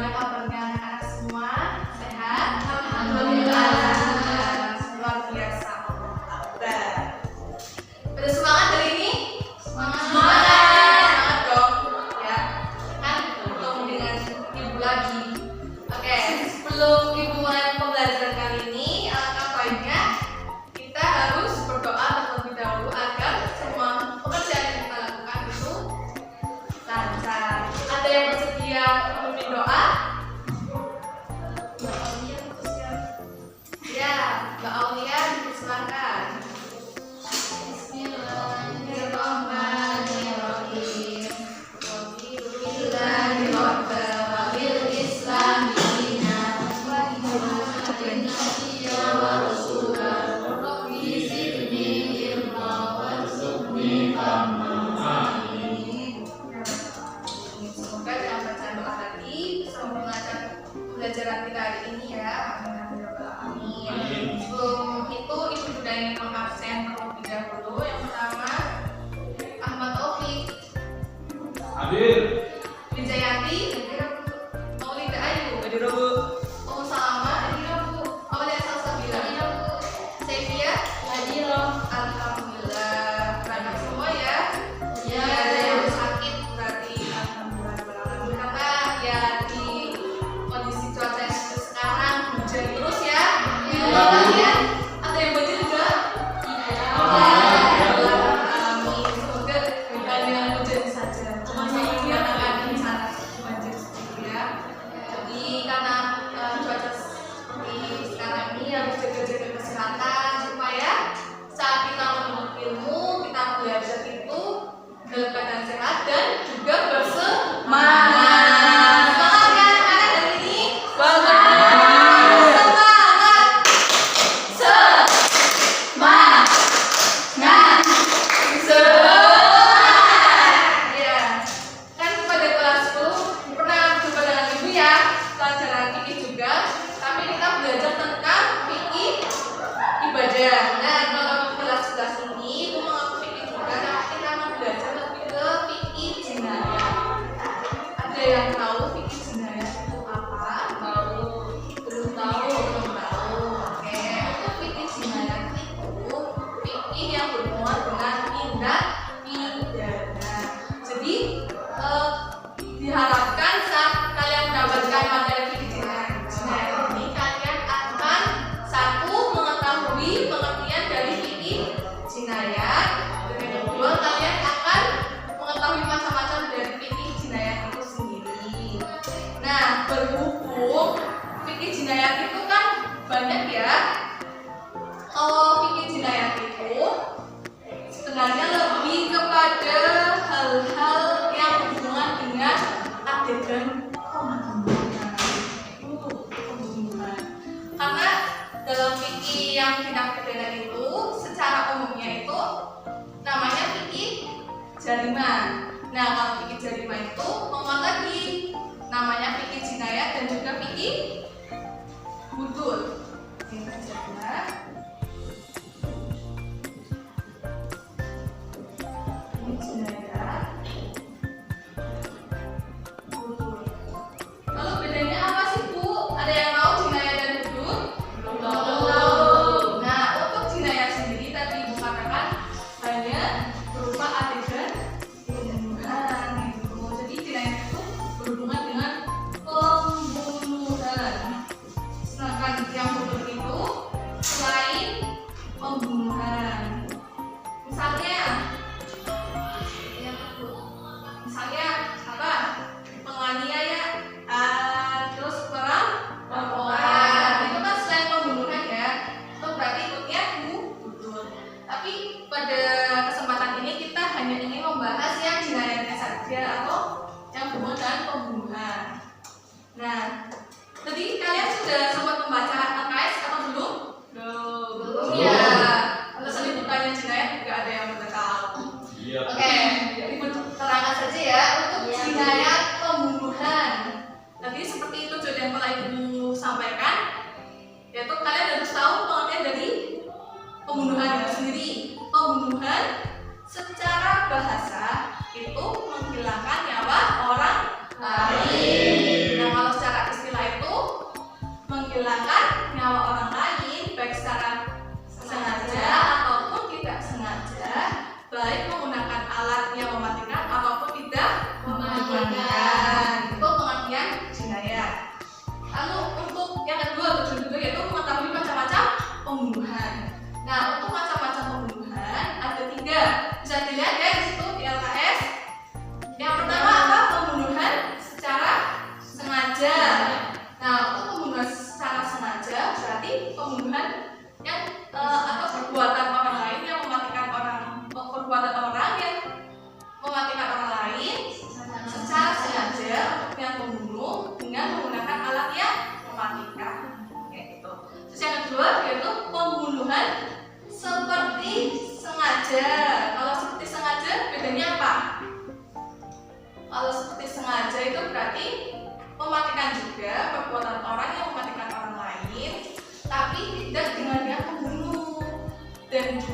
Gimana kabarnya anak-anak semua? Sehat? Alhamdulillah. Luar biasa. Pada semangat hari ini? Semangat dong. Ya, kan ketemu dengan ibu lagi. Oke, sebelum ibu mulai pembelajaran kali ini, alangkah baiknya kita harus berdoa terlebih dahulu agar semua pekerjaan yang kita lakukan itu lancar. Ada yang bersedia memimpin doa? Ya, Mbak Aulia dipersilakan. Bismillahirrahmanirrahim. Wabillahirrahmanirrahim. Islam dina wa nabiyya wa rasulah. Rabbi zidni ilma warzuqni fahma. Semoga dengan bacaan doa tadi bisa mengajar pembelajaran kita hari ini ya. Amin. Sebelum itu ibu sudah ingin mengabsen terlebih dahulu. Yang pertama Ahmad Taufik, Hadir. Wijayanti, Maulida Ayu, Hadir, Bu. Umu Salama, Bu. Aulia Salsabila, Sevia, Alhamdulillah. Banyak semua ya. Ya, ada yang sakit berarti alhamdulillah. Karena ya di kondisi cuaca yang seperti sekarang hujan terus ya. Kalian ada yang banjir juga? Amin. Semoga hanya hujan saja. Cuma yang akan di sana banjir seperti ya. Jadi karena cuaca seperti sekarang ini harus jaga-jaga kesehatan supaya saat kita menuntut ilmu, kita belajar itu dalam keadaan sehat dan juga bersemangat. Semangat ya anak-anak hari ini? Ya, kan pada kelas 10 pernah berjumpa dengan ibu ya, pelajaran fikih juga. Tapi kita belajar tentang fikih ibadah. Nah, kalau kelas 11 ini ibu mengaku fikih juga, tapi kita mau belajar lebih ke fikih jinayah. Ada yang tahu fikih jinayah itu apa? Belum tahu. Oke, untuk fikih jinayah itu fikih yang berhubungan dengan tindak pidana. Jadi diharapkan saat kalian mendapatkan materi fikih jinayah ini, kalian akan satu mengetahui pengertian dari fikih jinayah, dan yang kedua kalian akan mengetahui macam-macam dari fikih jinayah itu sendiri. Nah, berhubung fikih jinayah itu kan banyak ya. Kalau fikih jinayah itu sebenarnya lebih kepada hal-hal yang berhubungan dengan adegan pembunuhan. Karena dalam fikih yang tindak pidana itu secara umumnya itu namanya fikih jarima. Nah, kalau fikih jarima itu menguat lagi namanya fikih jinayah dan juga fikih hudud. Ini saja. Ini jinayah. Hudud. Lalu bedanya apa sih, Bu? Ada yang tahu jinayah dan hudud? Belum tahu. Nah, untuk jinayah sendiri tadi Ibu katakan hanya berupa adegan pembunuhan gitu. Jadi jinayah itu berhubungan dengan pembunuhan. Sedangkan yang hudud itu selain pembunuhan. Misalnya apa? Penganiayaan, terus perampokan. Itu kan selain pembunuhan ya. Itu berarti ikutnya hudud. Tapi pada kesempatan ini kita hanya ingin membahas yang jinayahnya saja atau yang berhubungan dengan pembunuhan. Nah, tadi kalian sudah sempat membaca AKS atau belum? Belum ya. Kalau sebutannya jinayah juga ada yang belum tahu. Iya. Oke, Ibu terangkan saja ya untuk jinayah pembunuhan. Tadi seperti itu juga yang telah Ibu sampaikan, yaitu kalian harus tahu pengertian dari pembunuhan itu sendiri. Pembunuhan secara bahasa itu menghilangkan nyawa orang lain. Nah, kalau secara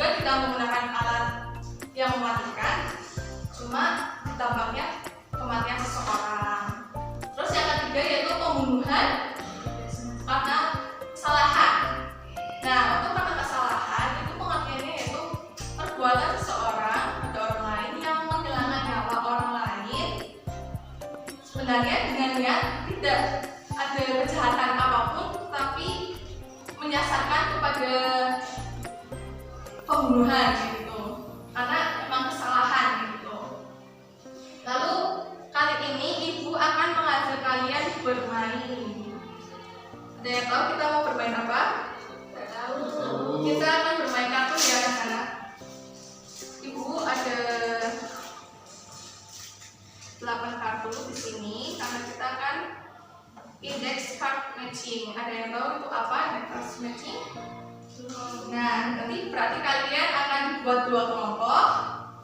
juga tidak menggunakan alat yang mematikan, cuma dampaknya kematian seseorang. Terus yang ketiga yaitu pembunuhan karena kesalahan. Nah, untuk karena kesalahan itu pengertiannya yaitu perbuatan seseorang atau orang lain yang menghilangkan nyawa orang lain sebenarnya dengan niat tidak ada kejahatan apapun, tapi menyasarkan kepada pembunuhan gitu, karena memang kesalahan gitu. Lalu kali ini ibu akan mengajak kalian bermain. Ada yang tahu kita mau bermain apa? Tidak tahu. Kita akan bermain kartu ya anak-anak. Ibu ada 8 kartu di sini karena kita akan index card matching. Ada yang tahu itu apa index card matching? Nah, nanti berarti kalian akan buat 2 kelompok.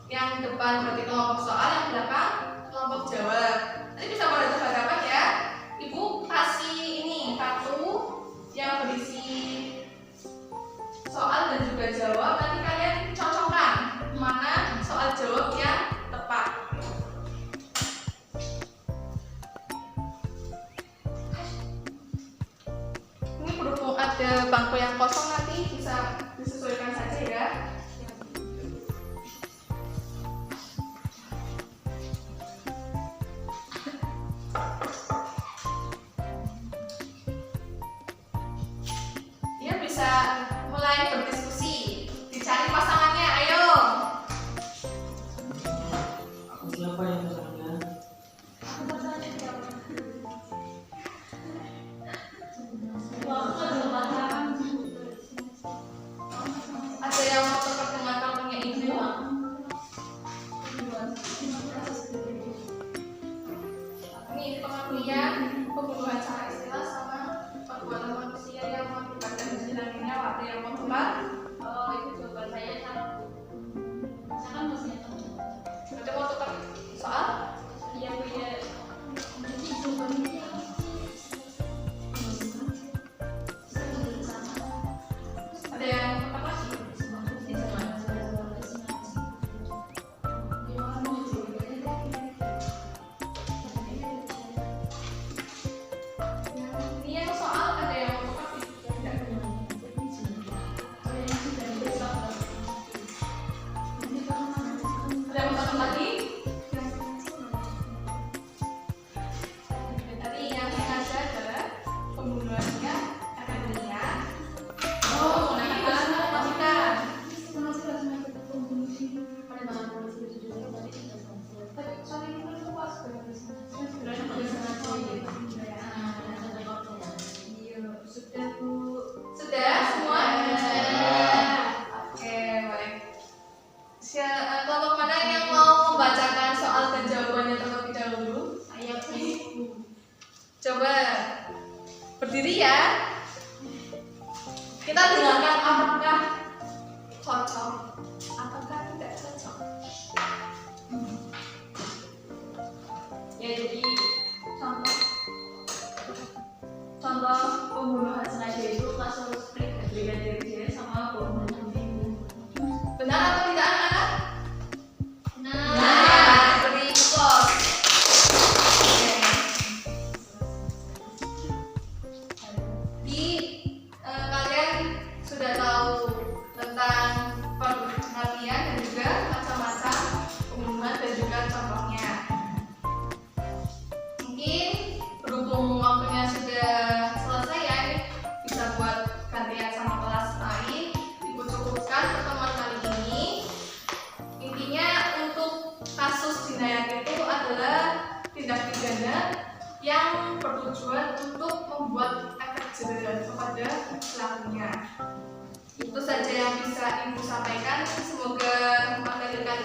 Yang depan berarti kelompok soal, yang belakang kelompok jawab. Nanti bisa pada tebak-tebak ya. Ibu kasih ini kartu yang berisi soal dan juga jawab. Nanti kalian cocokkan mana soal jawab yang tepat. Ini berhubung ada bangku yang kosong, nanti bisa disesuaikan saja ya. Ya, bisa mulai berdiskusi, dicari pasangannya, ayo. Aku siapa yang pasangannya? Ada yang mau tukar dengan kartunya ibu? Ini pengertian pembunuhan secara istilah sama perbuatan manusia yang mengakibatkan kehilangan nyawa. Ada yang mau tukar? Oh, itu jawaban saya sama Bu. Saya kan masih tahu. Ada mau tukar soal? Iya Bu ya. Ada yang mau tukar lagi? Ini yang soal ada yang mau tukar? Tidak. Ada yang mau tukar lagi? Tadi yang sengaja adalah pembunuhannya akademia. Oh, menggunakan bahasa matematika. Sorry, ini belum puas. Sudah Bu. Sudah semua? Oke, baik. Kelompok mana yang mau membacakan soal dan jawabannya terlebih dahulu? Saya Bu. Coba berdiri ya. Kita dengarkan apakah cocok, apakah tidak cocok. Ya jadi contoh pembunuhan sengaja itu kasus Brigadir J sama bom bunuh diri. Benar atau tidak anak-anak? Nah, beri applause. Oke. Kalian sudah tahu tentang pengertian dan juga macam-macam pembunuhan dan juga contohnya. Mungkin berhubung waktunya sudah selesai ya, ini bisa buat gantian sama kelas lain. Ibu cukupkan pertemuan kali ini. Intinya untuk kasus jinayat itu adalah tindak pidana yang bertujuan untuk membuat efek jerah kepada pelakunya. Itu saja yang bisa ibu sampaikan. Semoga materi kali